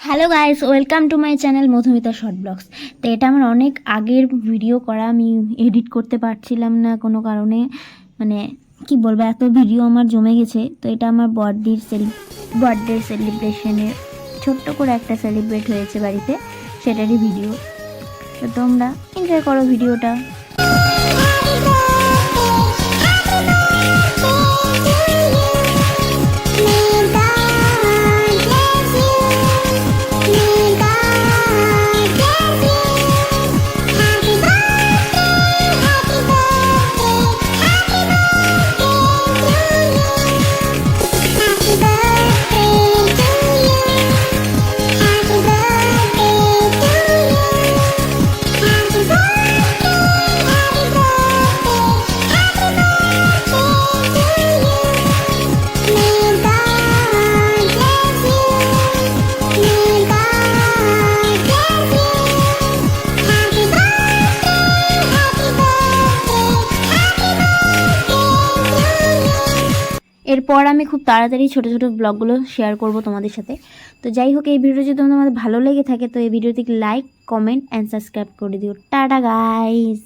Hello guys, welcome to my channel Madhumita short blogs. তো এটা আমার অনেক আগের ভিডিও করা, আমি এডিট করতে পারছিলাম না কোনো কারণে। মানে কি বলবো, এত ভিডিও আমার জমে গেছে। তো এটা আমার বার্থডে সেলিব্রেশনের ছোট্ট করে একটা সেলিব্রেট হয়েছে বাড়িতে, সেটারই ভিডিও। তো তোমরা এনজয় করো ভিডিওটা। এরপর আমি খুব তাড়াতাড়ি ছোটো ছোটো ব্লগগুলো শেয়ার করব তোমাদের সাথে। তো যাই হোক, এই ভিডিও যদি তোমাদের ভালো লেগে থাকে তো এই ভিডিওতে লাইক, কমেন্ট অ্যান্ড সাবস্ক্রাইব করে দিও। Tata guys.